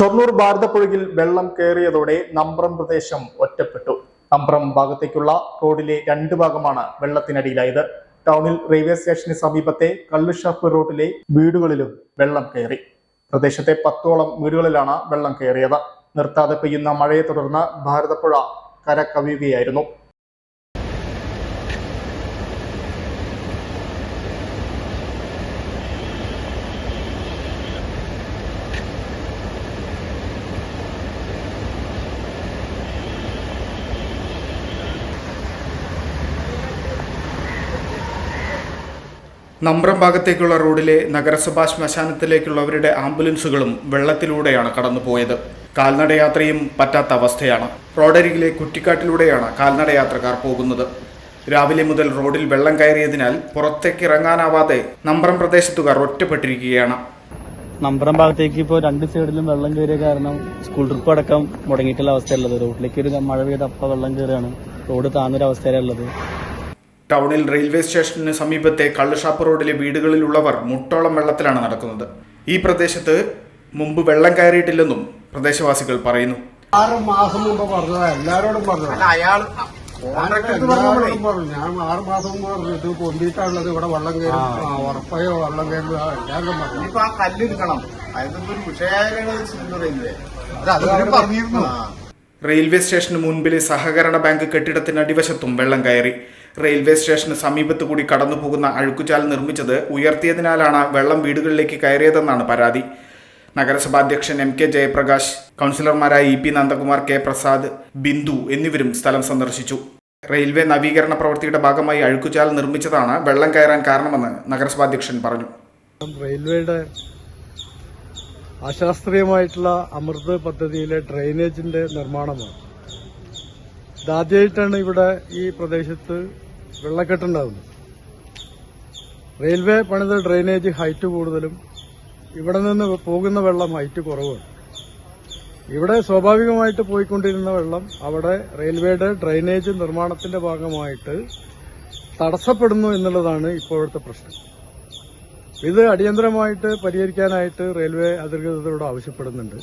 ഷൊർണൂർ ഭാരതപ്പുഴയിൽ വെള്ളം കയറിയതോടെ നമ്പ്രം പ്രദേശം ഒറ്റപ്പെട്ടു. നമ്പ്രം ഭാഗത്തേക്കുള്ള റോഡിലെ രണ്ട് ഭാഗമാണ് വെള്ളത്തിനടിയിലായത്. ടൗണിൽ റെയിൽവേ സ്റ്റേഷന് സമീപത്തെ കള്ളുഷാപ്പ് റോഡിലെ വീടുകളിലും വെള്ളം കയറി. പ്രദേശത്തെ 10ഓളം വീടുകളിലാണ് വെള്ളം കയറിയത്. നിർത്താതെ പെയ്യുന്ന മഴയെ തുടർന്ന് ഭാരതപ്പുഴ കര കവിയുകയായിരുന്നു. നമ്പ്രം ഭാഗത്തേക്കുള്ള റോഡിലെ നഗരസഭാ ശ്മശാനത്തിലേക്കുള്ളവരുടെ ആംബുലൻസുകളും വെള്ളത്തിലൂടെയാണ് കടന്നുപോയത്. കാൽനടയാത്രയും പറ്റാത്ത അവസ്ഥയാണ്. റോഡരികിലെ കുറ്റിക്കാട്ടിലൂടെയാണ് കാൽനടയാത്രക്കാർ പോകുന്നത്. രാവിലെ മുതൽ റോഡിൽ വെള്ളം കയറിയതിനാൽ പുറത്തേക്ക് ഇറങ്ങാനാവാതെ നമ്പ്രം പ്രദേശത്തുകാർ ഒറ്റപ്പെട്ടിരിക്കുകയാണ്. നമ്പ്രം ഭാഗത്തേക്ക് ഇപ്പോൾ രണ്ട് സൈഡിലും വെള്ളം കയറിയ കാരണം സ്കൂൾ ട്രിപ്പ് അടക്കം മുടങ്ങിയിട്ടുള്ള അവസ്ഥയുള്ളത്. റോഡിലേക്ക് ഒരു മഴ പെയ്ത അപ്പം വെള്ളം കയറുകയാണ്. റോഡ് താന്നൊരവസ്ഥയിലുള്ളത്. ടൗണിൽ റെയിൽവേ സ്റ്റേഷന് സമീപത്തെ കള്ളുഷാപ്പ് റോഡിലെ വീടുകളിലുള്ളവർ മുട്ടോളം വെള്ളത്തിലാണ് നടക്കുന്നത്. ഈ പ്രദേശത്ത് മുമ്പ് വെള്ളം കയറിയിട്ടില്ലെന്നും പ്രദേശവാസികൾ പറയുന്നു. 6 മാസം മുമ്പ് പറഞ്ഞതാ, എല്ലാരോടും പറഞ്ഞു. ഞാൻ 6 മാസം മുമ്പ് പറഞ്ഞു ഇത് പൊന്തിട്ടാണുള്ളത്, ഇവിടെ വെള്ളം കയറും, ഉറപ്പായോ വെള്ളം കയറുക എല്ലാവരും പറഞ്ഞു. ഇപ്പൊ ആ കല്ലെടുക്കണം, അതിനൊരു വിഷയായിരുന്നു. റെയിൽവേ സ്റ്റേഷന് മുൻപിലെ സഹകരണ ബാങ്ക് കെട്ടിടത്തിന് അടിവശത്തും വെള്ളം കയറി. റെയിൽവേ സ്റ്റേഷന് സമീപത്തു കൂടി കടന്നുപോകുന്ന അഴുക്കുചാൽ നിർമ്മിച്ചത് ഉയർത്തിയതിനാലാണ് വെള്ളം വീടുകളിലേക്ക് കയറിയതെന്നാണ് പരാതി. നഗരസഭാ അധ്യക്ഷൻ MK ജയപ്രകാശ്, കൗൺസിലർമാരായ EP നന്ദകുമാർ, K പ്രസാദ്, ബിന്ദു എന്നിവരും സ്ഥലം സന്ദർശിച്ചു. റെയിൽവേ നവീകരണ പ്രവൃത്തിയുടെ ഭാഗമായി അഴുക്കുചാൽ നിർമ്മിച്ചതാണ് വെള്ളം കയറാൻ കാരണമെന്ന് നഗരസഭാ അധ്യക്ഷൻ പറഞ്ഞു. റെയിൽവേയുടെ അശാസ്ത്രീയമായിട്ടുള്ള അമൃത് പദ്ധതിയിലെ ഡ്രെയിനേജിന്റെ നിർമ്മാണമാണ്. ഇതാദ്യമായിട്ടാണ് ഇവിടെ ഈ പ്രദേശത്ത് വെള്ളക്കെട്ടുണ്ടാകുന്നത്. റെയിൽവേ പണിത ഡ്രെയിനേജ് ഹൈറ്റ് കൂടുതലും ഇവിടെ നിന്ന് പോകുന്ന വെള്ളം ഹൈറ്റ് കുറവാണ്. ഇവിടെ സ്വാഭാവികമായിട്ട് പോയിക്കൊണ്ടിരുന്ന വെള്ളം അവിടെ റെയിൽവേയുടെ ഡ്രെയിനേജ് നിർമ്മാണത്തിന്റെ ഭാഗമായിട്ട് തടസ്സപ്പെടുന്നു എന്നുള്ളതാണ് ഇപ്പോഴത്തെ പ്രശ്നം. ഇത് അടിയന്തരമായിട്ട് പരിഹരിക്കാനായിട്ട് റെയിൽവേ അധികൃതരോട് ആവശ്യപ്പെടുന്നുണ്ട്.